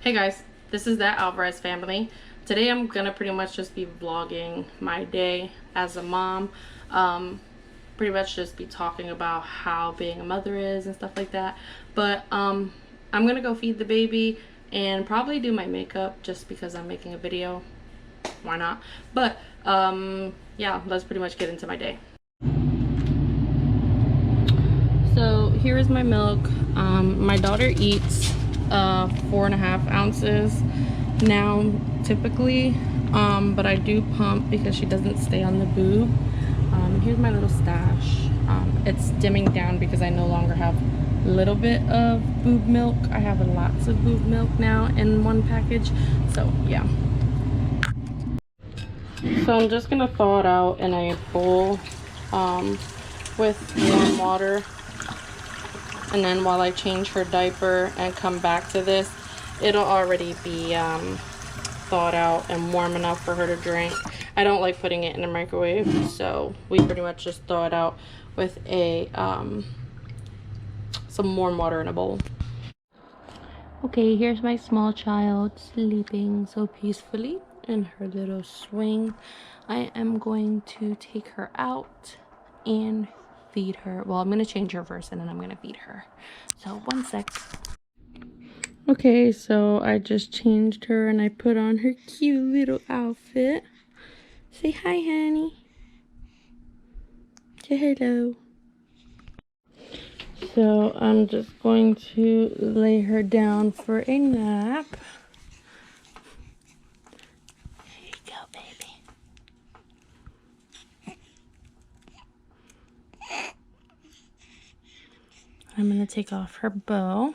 Hey guys, this is That Alvarez Family. Today I'm gonna pretty much just be vlogging my day as a mom. Pretty much just be talking about how being a mother is and stuff like that. But I'm gonna go feed the baby and probably do my makeup just because I'm making a video. Why not? But yeah, let's pretty much get into my day. So here is my milk. My daughter eats 4.5 ounces now typically, but I do pump because she doesn't stay on the boob. Here's my little stash. It's dimming down because I no longer have a little bit of boob milk. I have lots of boob milk now in one package, so yeah. So I'm just gonna thaw it out in a bowl with warm water. And then while I change her diaper and come back to this, it'll already be thawed out and warm enough for her to drink. I don't like putting it in the microwave, so we pretty much just thaw it out with a some warm water in a bowl. Okay, here's my small child sleeping so peacefully in her little swing. I am going to take her out and feed her. Well, I'm gonna change her first and then I'm gonna feed her. So 1 sec. Okay, so I just changed her and I put on her cute little outfit. Say hi, honey. Say hello. So I'm just going to lay her down for a nap. There you go, baby. I'm gonna take off her bow.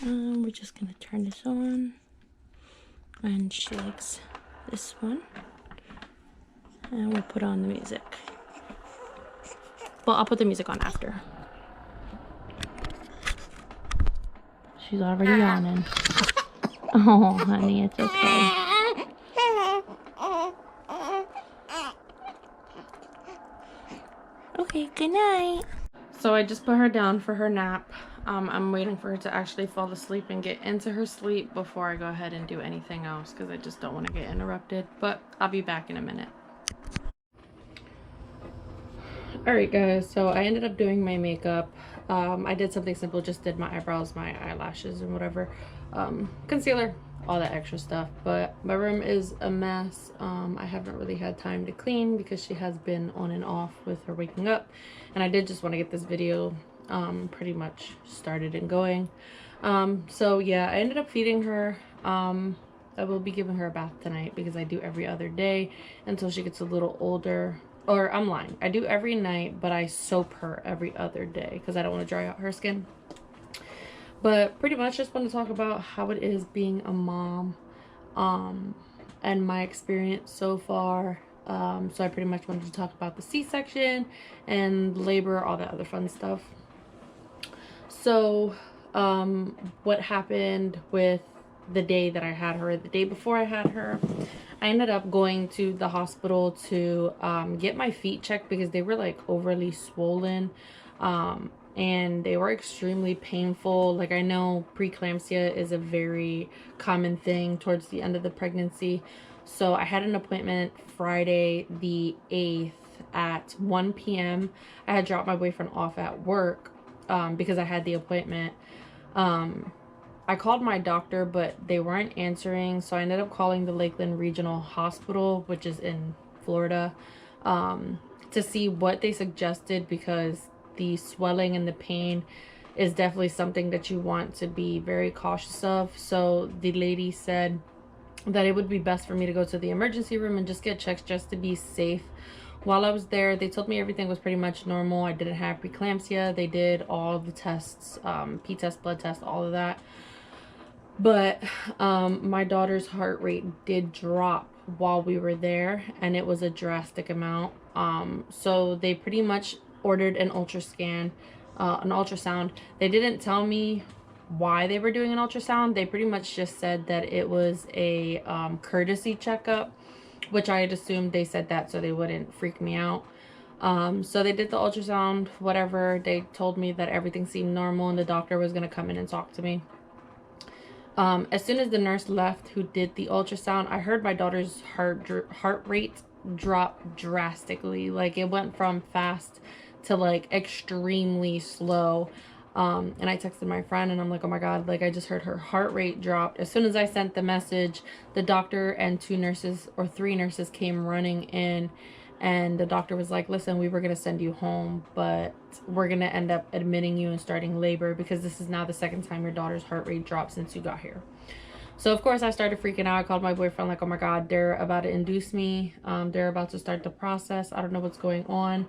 We're just gonna turn this on, and she likes this one. And we'll put on the music. Well, I'll put the music on after. She's already yawning. Oh, honey, it's okay. Okay, good night. So I just put her down for her nap. I'm waiting for her to actually fall asleep and get into her sleep before I go ahead and do anything else because I just don't want to get interrupted. But I'll be back in a minute. Alright guys, so I ended up doing my makeup. I did something simple, just did my eyebrows, my eyelashes, and whatever. Concealer, all that extra stuff. But my room is a mess. I haven't really had time to clean because she has been on and off with her waking up. And I did just want to get this video pretty much started and going. So yeah, I ended up feeding her. I will be giving her a bath tonight because I do every other day until she gets a little older. Or I'm lying, I do every night, but I soap her every other day because I don't want to dry out her skin. But pretty much just want to talk about how it is being a mom, and my experience so far. So I pretty much wanted to talk about the C-section and labor, all that other fun stuff. So what happened with the day that I had her, the day before I had her, I ended up going to the hospital to get my feet checked because they were like overly swollen, and they were extremely painful. Like, I know preeclampsia is a very common thing towards the end of the pregnancy. So I had an appointment Friday the 8th at 1 p.m. I had dropped my boyfriend off at work because I had the appointment. I called my doctor, but they weren't answering, so I ended up calling the Lakeland Regional Hospital, which is in Florida, to see what they suggested, because the swelling and the pain is definitely something that you want to be very cautious of. So the lady said that it would be best for me to go to the emergency room and just get checked just to be safe. While I was there, they told me everything was pretty much normal. I didn't have preeclampsia. They did all the tests, P-test, blood test, all of that. But my daughter's heart rate did drop while we were there, and it was a drastic amount. So they pretty much ordered an ultrasound. They didn't tell me why they were doing an ultrasound. They pretty much just said that it was a courtesy checkup, which I had assumed they said that so they wouldn't freak me out. So they did the ultrasound, whatever. They told me that everything seemed normal and the doctor was going to come in and talk to me. As soon as the nurse left who did the ultrasound, I heard my daughter's heart rate drop drastically. Like, it went from fast to like extremely slow. And I texted my friend and I'm like, oh my God, like I just heard her heart rate dropped. As soon as I sent the message, the doctor and 2 nurses or 3 nurses came running in, and the doctor was like, listen, we were going to send you home, but we're going to end up admitting you and starting labor because this is now the 2nd time your daughter's heart rate dropped since you got here. So of course I started freaking out. I called my boyfriend like, oh my God, they're about to induce me. They're about to start the process. I don't know what's going on.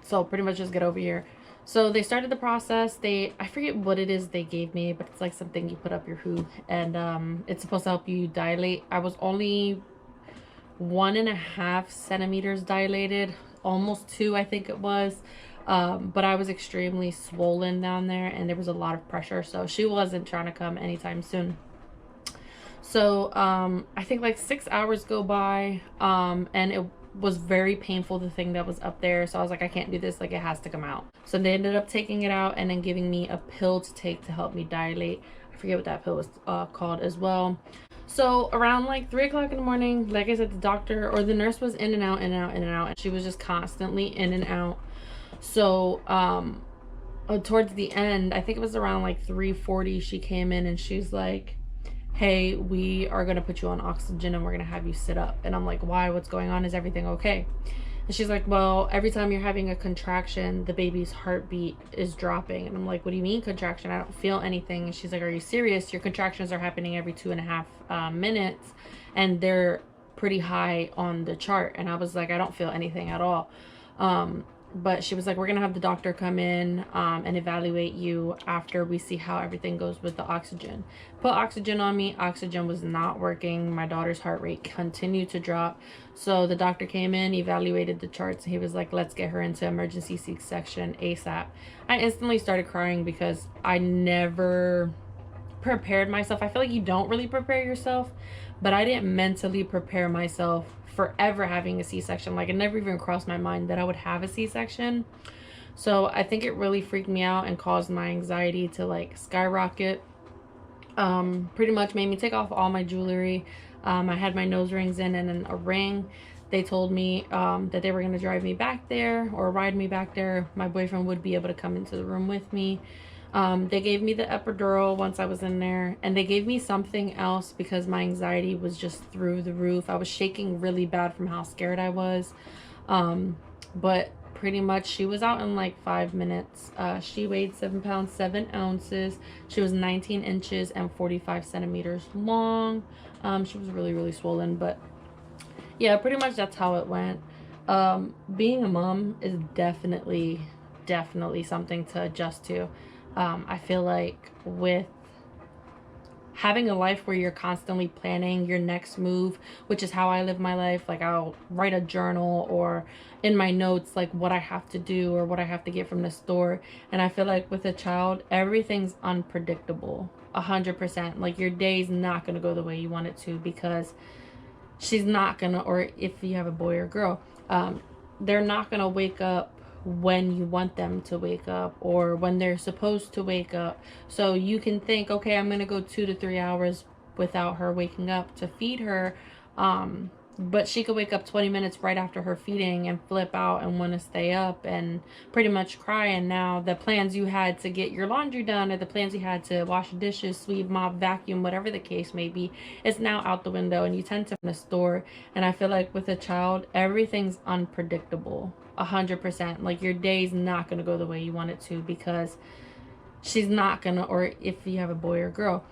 So pretty much just get over here. So they started the process. I forget what it is they gave me, but it's like something you put up your hoo, and it's supposed to help you dilate. I was only 1.5 centimeters dilated, almost 2, I think it was. But I was extremely swollen down there and there was a lot of pressure. So she wasn't trying to come anytime soon. So, I think like 6 hours go by, and it was very painful, the thing that was up there. So I was like, I can't do this, like it has to come out. So they ended up taking it out and then giving me a pill to take to help me dilate. I forget what that pill was called as well. So around like 3 o'clock in the morning, like I said, the doctor or the nurse was in and out, in and out, in and out, and she was just constantly in and out. So towards the end, I think it was around like 3:40, she came in and she's like, hey, we are going to put you on oxygen and we're going to have you sit up. And I'm like, why? What's going on? Is everything okay? And she's like, well, every time you're having a contraction, the baby's heartbeat is dropping. And I'm like, what do you mean contraction? I don't feel anything. And she's like, are you serious? Your contractions are happening every 2.5 minutes and they're pretty high on the chart. And I was like, I don't feel anything at all. But she was like, we're going to have the doctor come in and evaluate you after we see how everything goes with the oxygen. Put oxygen on me. Oxygen was not working. My daughter's heart rate continued to drop. So the doctor came in, evaluated the charts, and he was like, let's get her into emergency C-section ASAP. I instantly started crying because I never prepared myself. I feel like you don't really prepare yourself, but I didn't mentally prepare myself for ever having a C-section. Like, it never even crossed my mind that I would have a C-section. So I think it really freaked me out and caused my anxiety to like skyrocket. Pretty much made me take off all my jewelry. I had my nose rings in and then a ring. They told me that they were going to drive me back there or ride me back there. My boyfriend would be able to come into the room with me. They gave me the epidural once I was in there, and they gave me something else because my anxiety was just through the roof. I was shaking really bad from how scared I was. But pretty much she was out in like 5 minutes. She weighed 7 pounds 7 ounces. She was 19 inches and 45 centimeters long. She was really, really swollen, but yeah, pretty much that's how it went. Being a mom is definitely something to adjust to. I feel like with having a life where you're constantly planning your next move, which is how I live my life, like I'll write a journal or in my notes like what I have to do or what I have to get from the store. And I feel like with a child, everything's unpredictable 100%. Like your day's not going to go the way you want it to because she's not gonna, or if you have a boy or girl, they're not gonna wake up when you want them to wake up or when they're supposed to wake up. So you can think, okay, I'm gonna go 2 to 3 hours without her waking up to feed her, but she could wake up 20 minutes right after her feeding and flip out and want to stay up and pretty much cry. And now the plans you had to get your laundry done or the plans you had to wash dishes, sweep, mop, vacuum, whatever the case may be, is now out the window and you tend to in the store. And I feel like with a child, everything's unpredictable 100%. Like your day's not going to go the way you want it to because she's not gonna, or if you have a boy or girl,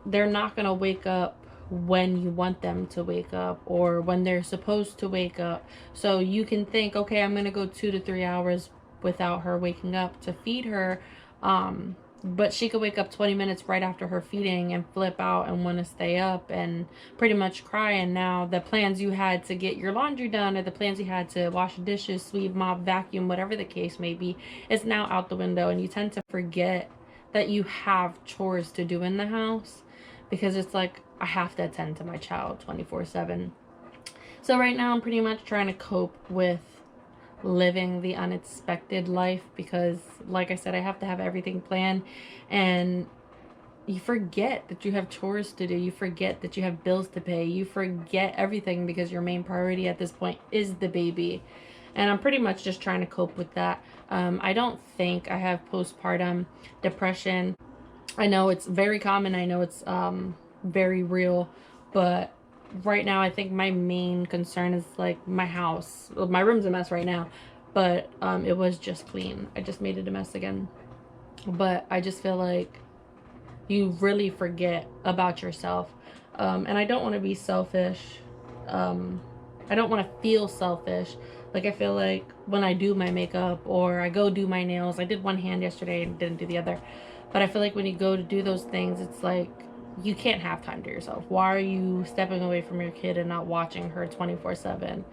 they're not gonna wake up when you want them to wake up or when they're supposed to wake up. So you can think, okay, I'm gonna go 2 to 3 hours without her waking up to feed her, but she could wake up 20 minutes right after her feeding and flip out and want to stay up and pretty much cry. And now the plans you had to get your laundry done or the plans you had to wash dishes, sweep, mop, vacuum, whatever the case may be, is now out the window. And you tend to forget that you have chores to do in the house because it's like, I have to attend to my child 24/7. So right now I'm pretty much trying to cope with living the unexpected life because, like I said, I have to have everything planned, and you forget that you have chores to do. You forget that you have bills to pay. You forget everything because your main priority at this point is the baby. And I'm pretty much just trying to cope with that. I don't think I have postpartum depression. I know it's very common. I know it's very real. But right now, I think my main concern is like my house. Well, my room's a mess right now, but it was just clean. I just made it a mess again. But I just feel like you really forget about yourself. And I don't want to be selfish. I don't want to feel selfish. Like, I feel like when I do my makeup or I go do my nails, I did one hand yesterday and didn't do the other. But I feel like when you go to do those things, it's like you can't have time to yourself. Why are you stepping away from your kid and not watching her 24/7?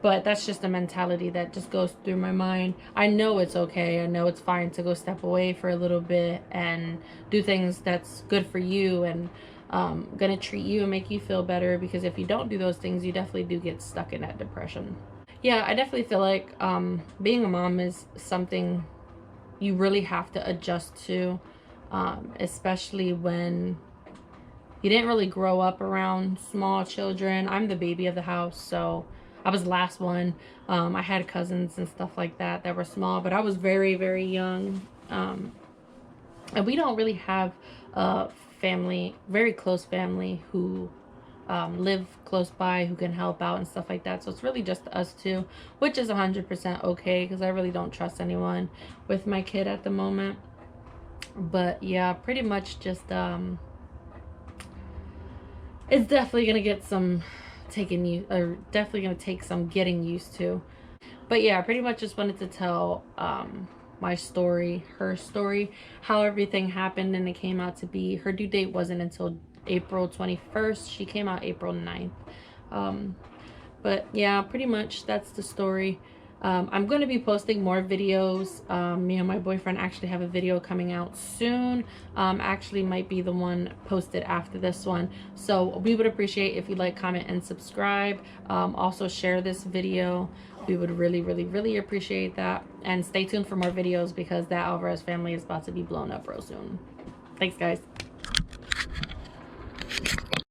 But that's just a mentality that just goes through my mind. I know it's okay. I know it's fine to go step away for a little bit and do things that's good for you and gonna treat you and make you feel better, because if you don't do those things, you definitely do get stuck in that depression. Yeah, I definitely feel like being a mom is something you really have to adjust to, especially when you didn't really grow up around small children. I'm the baby of the house, so I was the last one. I had cousins and stuff like that that were small, but I was very, very young. And we don't really have a family, very close family, who live close by, who can help out and stuff like that. So it's really just us two, which is 100% okay, because I really don't trust anyone with my kid at the moment. But yeah, pretty much just it's definitely gonna get some definitely gonna take some getting used to. But yeah, I pretty much just wanted to tell my story, her story, how everything happened and it came out to be. Her due date wasn't until April 21st. She came out April 9th. But yeah, pretty much that's the story. I'm going to be posting more videos. Me and my boyfriend actually have a video coming out soon. Actually might be the one posted after this one. So we would appreciate if you like, comment, and subscribe. Also share this video. We would really, really, really appreciate that. And stay tuned for more videos because that Alvarez family is about to be blown up real soon. Thanks, guys.